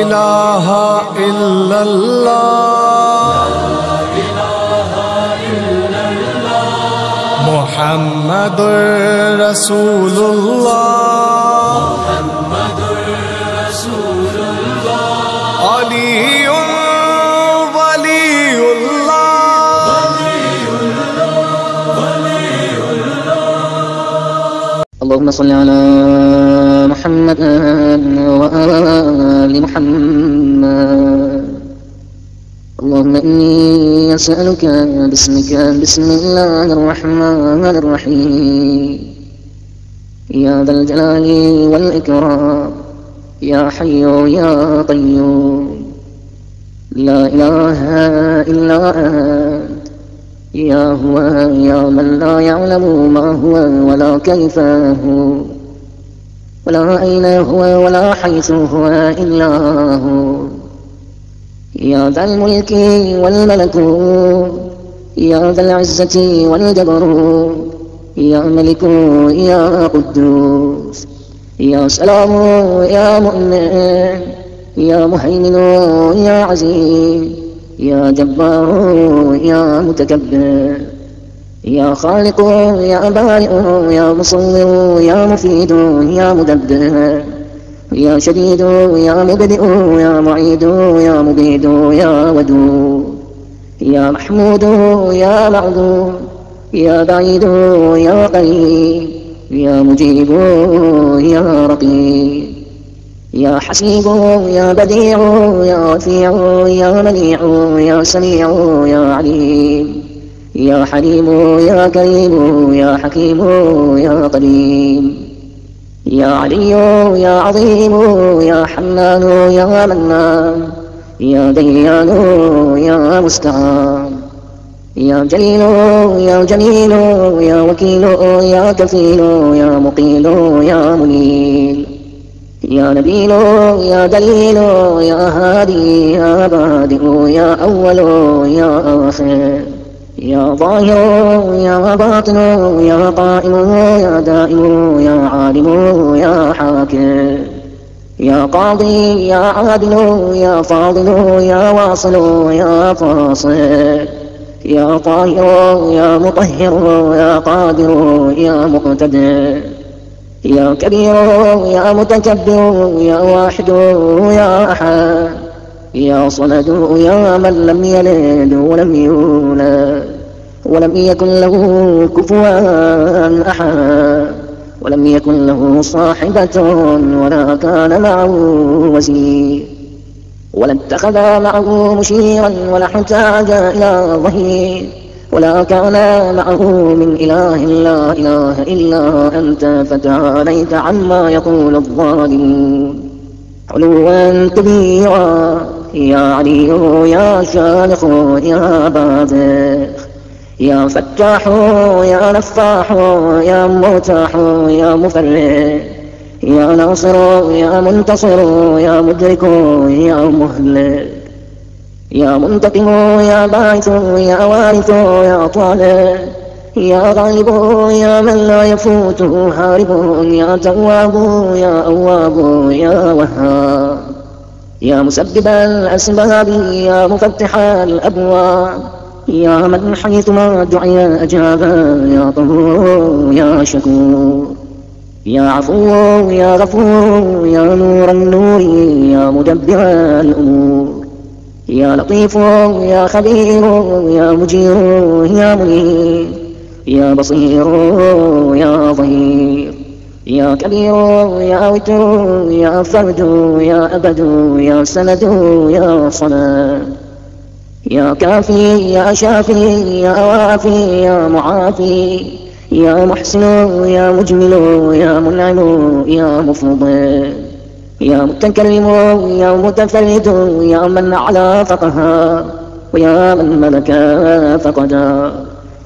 إله إلا الله محمد رسول الله علي ولي الله اللهم صل على محمد وآل محمد. اللهم إني أسألك باسمك بسم الله الرحمن الرحيم يا ذا الجلال والإكرام يا حي يا قيوم لا إله إلا أنت يا هو يا من لا يعلم ما هو ولا كيف هو ولا أين هو ولا حيث هو إلا هو يا ذا الملك والملكوت يا ذا العزة والجبروت يا ملك يا قدوس يا سلام يا مؤمن يا مهيمن يا عزيز يا جبار يا متكبر يا خالق يا بارئ يا مصور يا مفيد يا مدبر يا شديد يا مبدئ يا معيد يا مبيد يا ودود يا محمود يا معبود يا بعيد يا قريب يا مجيب يا رقيب يا حسيب يا بديع يا رفيع يا منيع يا سميع يا عليم يا حليم يا كريم يا حكيم يا قديم يا علي يا عظيم يا حنان يا منان يا ديان يا مستعان يا جليل يا جميل يا وكيل يا كفيل يا مقيل يا منيل يا نبيل يا دليل يا هادي يا بادئ يا أول يا آخر يا ظاهر يا باطن يا قائم يا دائم يا عالم يا حاكم يا قاضي يا عادل يا فاضل يا واصل يا فاصل يا طاهر يا مطهر يا قادر يا مقتدر يا كبير يا متكبر يا واحد يا أحد يا صمد يا من لم يلد ولم يولد ولم يكن له كفوا أحد ولم يكن له صاحبة ولا كان معه وزير ولا اتخذ معه مشيرا ولا احتاج إلى ظهير ولا كان معه من إله لا إله إلا أنت فتعاليت عما يقول الظالمون علوا كبيرا يا علي يا شامخ يا باذخ يا فتاح يا نفاح يا مرتاح يا مفرح يا ناصر يا منتصر يا مدرك يا مهلك يا منتقم يا باعث يا وارث يا طالب يا غالب يا من لا يفوته هارب يا تواب يا أواب يا وهاب يا مسبب الأسباب يا مفتح الأبواب يا من حيثما دعي أجاب يا طهور يا شكور يا عفو يا غفور يا نور النور يا مدبر الأمور يا لطيف يا خبير يا مجير يا منير يا بصير يا ظهير يا كبير يا وتر يا فرد يا أبد يا سند يا صمد يا كافي يا شافي يا وافي يا معافي يا محسن يا مجمل يا منعم يا مفضل يا متكرم يا متفرد يا من على فقها ويا من ملك فقدا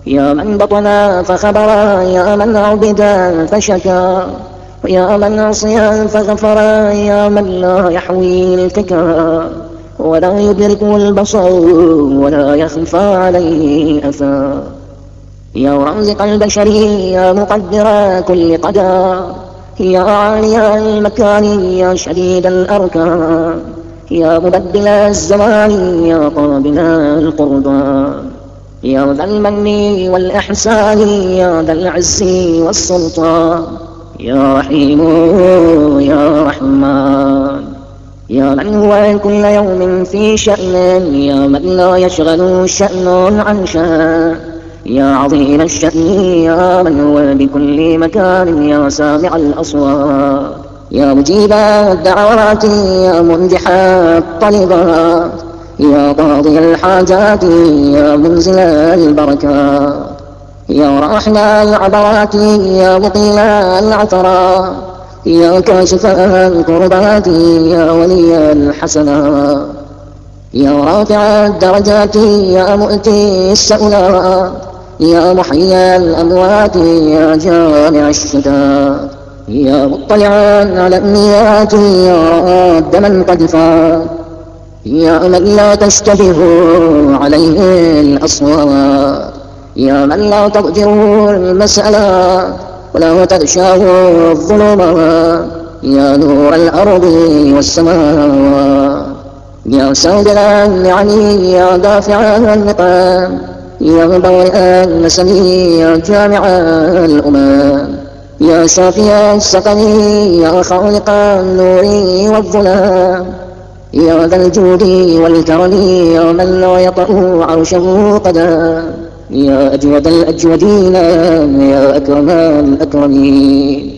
يا من بطن فخبر يا من عبد فشكا ويا من عصي فغفر يا من لا يحوي التكا ولا يدرك البصر ولا يخفى عليه أثر يا رازق البشر يا مقدر كل قدر يا عالي المكان يا شديد الأركان يا مبدل الزمان يا قابل القربان، يا ذا المن والإحسان يا ذا العز والسلطان، يا رحيم يا رحمن، يا من هو كل يوم في شأن، يا من لا يشغل شأن عن شأن، يا عظيم الشأن يا من هو بكل مكان، يا سامع الأصوات، يا مجيب الدعوات، يا منجح الطلبات، يا قاضي الحاجات، يا منزل البركات، يا راحم العبرات، يا مقيل العثرات، يا كاشف الكربات، يا ولي الحسنات، يا رافع الدرجات، يا مؤتي السؤلات، يا محيي الأموات، يا جامع الشتات، يا مطلعا على النيات، يا راد من قد فات، يا من لا تشتبه عليه الأصوات، يا من لا تضجره المسألة ولا تغشاه الظلمات، يا نور الأرض والسماوات، يا سادر النعم، يا دافع النقام، يا مبرئ النسم، يا جامع الأمم، يا شافي السقم، يا خالق النور والظلام، يا ذا الجود والكرم، يا من لا يطأ عرشه قدم، يا أجود الأجودين، يا أكرم الأكرمين،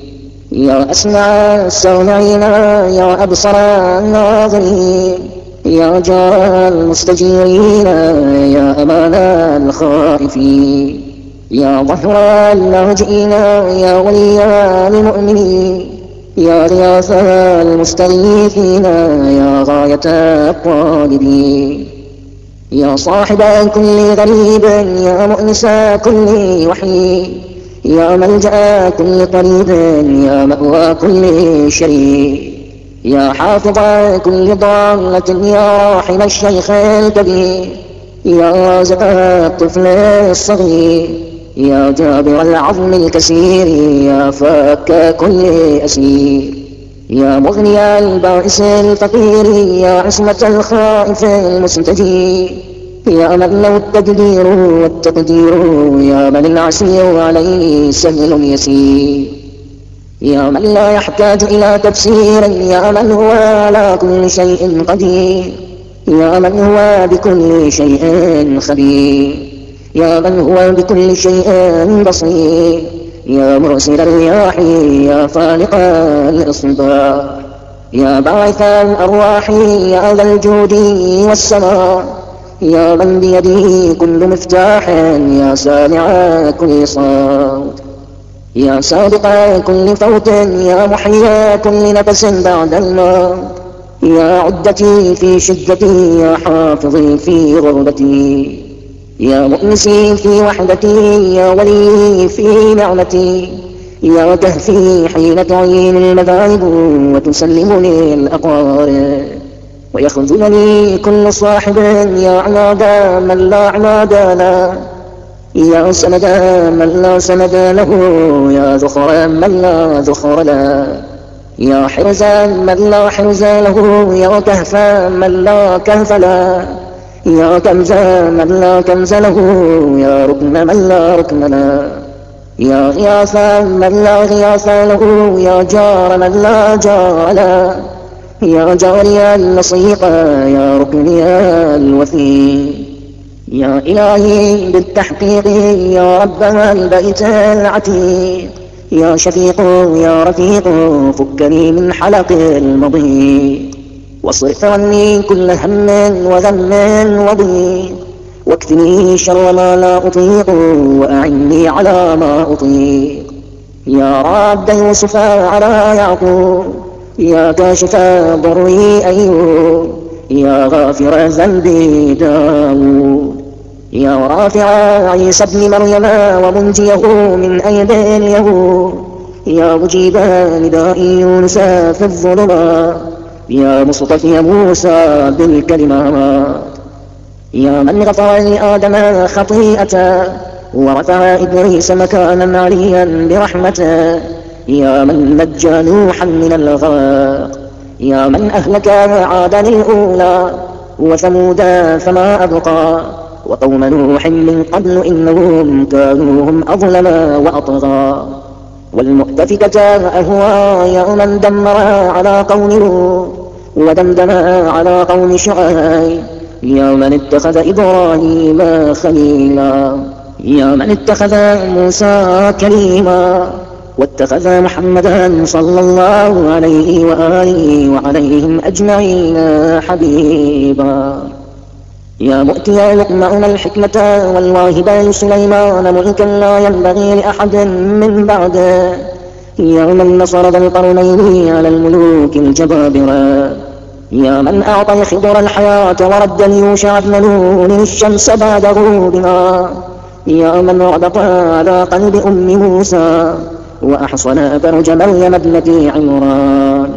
يا أسمع السامعين، يا أبصر الناظرين، يا جار المستجيرين، يا أمان الخائفين، يا ظهر اللاجئين، يا ولي المؤمنين، يا غياث المستغيثين، يا غاية الطالبين، يا صاحب كل غريب، يا مؤنس كل وحيد، يا ملجأ كل قريب، يا مأوى كل شريك، يا حافظ كل ضالة، يا راحم الشيخ الكبير، يا رازق الطفل الصغير، يا جابر العظم الكسير، يا فك كل أسير، يا مغني البائس الفقير، يا عصمة الخائف المستجير، يا من له التقدير والتقدير، يا من العسير عليه سهل يسير، يا من لا يحتاج إلى تفسير، يا من هو على كل شيء قدير، يا من هو بكل شيء خبير، يا من هو بكل شيء بصير، يا مرسل الرياح، يا فالق الإصباح، يا باعث الأرواح، يا ذا الجود والسماء، يا من بيده كل مفتاح، يا سامع كل صوت، يا سابق كل فوت، يا محيي كل نفس بعد الموت، يا عدتي في شدتي، يا حافظي في غربتي، يا مؤنسي في وحدتي، يا ولي في نعمتي، يا كهفي حين تعين المذاهب وتسلمني الأقارب، ويخذلني كل صاحب، يا عماد من لا عماد له، يا سند من لا سند له، يا ذخر من لا ذخر له، يا حرز من لا حرز له، يا كهف من لا كهف له، يا كنز من لا كنز له، يا ركن من لا ركن له، يا غياث من لا غياث له، يا جار من لا جار له، يا جاري اللصيق، يا ركني الوثيق، يا إلهي بالتحقيق، يا رب البيت العتيق، يا شفيق يا رفيق، فكني من حلق المضيق، واصرف عني كل هم وذم وضيق، واكفني شر ما لا أطيق، وأعني على ما أطيق، يا راد يوسف على يعقوب، يا كاشف ضري أيوب، يا غافر ذنبي داود، يا رافع عيسى ابن مريم ومنجيه من أيدي اليهود، يا مجيب نداء يونس في الظلمات، يا مصطفي موسى بالكلمات، يا من غفر لآدم خطيئته ورفع إدريس مكانا عليا برحمته، يا من نجى نوحا من الغرق، يا من أهلك عادا الأولى وثمودا فما أبقى وقوم نوح من قبل إنهم كانوا هم أظلم وأطغى والمؤتفكة أهوى يوما دمر على قوم لوط ودمدم على قوم شعيب يا من اتخذ إبراهيم خليلا يا من اتخذ موسى كليما واتخذ محمدا صلى الله عليه وآله وعليهم أجمعين حبيبا يا مؤتي لقمان الحكمة والواهب لسليمان ملكا لا ينبغي لأحد من بعده يا من نصر ذا القرنين على الملوك الجبابرة يا من أعطى الخضر الحياة ورد ليوشع بن نون الشمس بعد غروبها يا من ربط على قلب أم موسى وأحصن فرج مريم ابنة عمران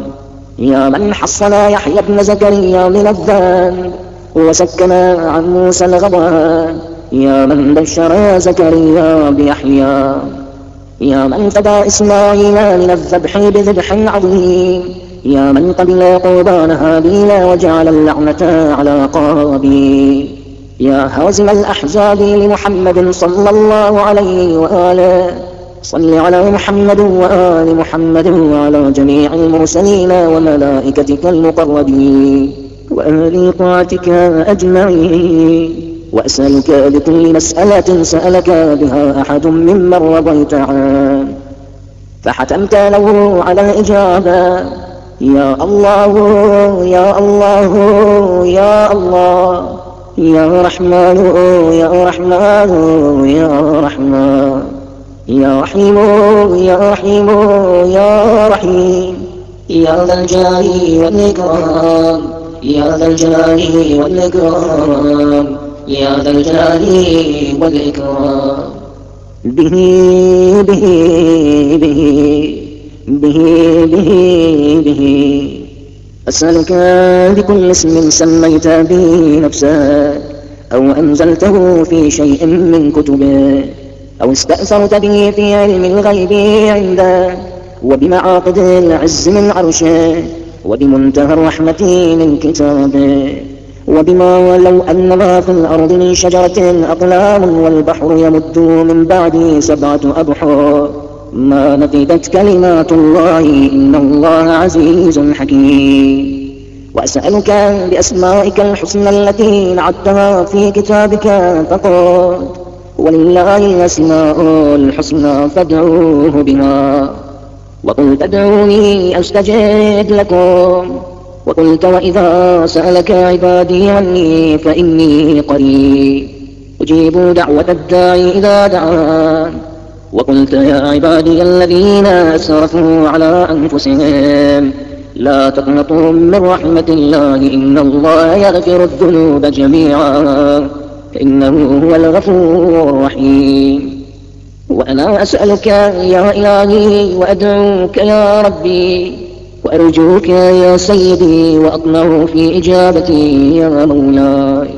يا من حصن يحيى بن زكريا من الذنب وسكن عن موسى الغضبان يا من بشر زكريا بيحيى يا من فدى إسماعيل من الذبح بذبح عظيم يا من قبل قربان هابيل وجعل اللعنة على قابيل يا هازم الأحزاب لمحمد صلى الله عليه وآله صل على محمد وآل محمد وعلى جميع المرسلين وملائكتك المقربين وأهل طاعتك أجمعين وأسألك بكل مسألة سألك بها أحد ممن رضيت عنه فحتمت له على الإجابة يا الله يا الله يا الله يا رحمن يا رحمن يا رحمن يا رحيم يا رحيم يا رحيم يا ذا الجلال والإكرام يا ذا الجلال والإكرام يا ذا الجلال والإكرام به به به به به به أسألك بكل اسم سميت به نفسك أو أنزلته في شيء من كتبك أو استأثرت به في علم الغيب عندك وبمعاقد العز من عرشك وبمنتهى الرحمة من كتابك وبما لو أن ما في الأرض من شجرة أقلام والبحر يمد من بعد 7 أبحر ما نفدت كلمات الله إن الله عزيز حكيم وأسألك بأسمائك الحسنى التي نعدتها في كتابك فقل ولله الأسماء الحسنى فادعوه بها وقل تدعوني أستجب لكم وقلت وإذا سألك عبادي عني فإني قريب أجيب دعوة الداعي إذا دعان وقلت يا عبادي الذين أسرفوا على أنفسهم لا تقنطوا من رحمة الله إن الله يغفر الذنوب جميعا إنه هو الغفور الرحيم وأنا أسألك يا إلهي وأدعوك يا ربي وأرجوك يا سيدي وأطمع في إجابتي يا مولاي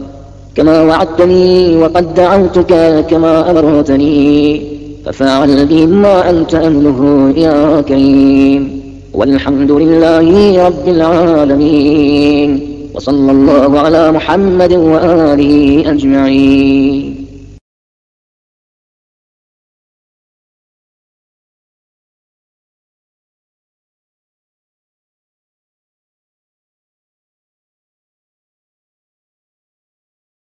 كما وعدتني وقد دعوتك كما أمرتني ففعل بي ما أنت أهله يا كريم والحمد لله رب العالمين وصلى الله على محمد وآله أجمعين.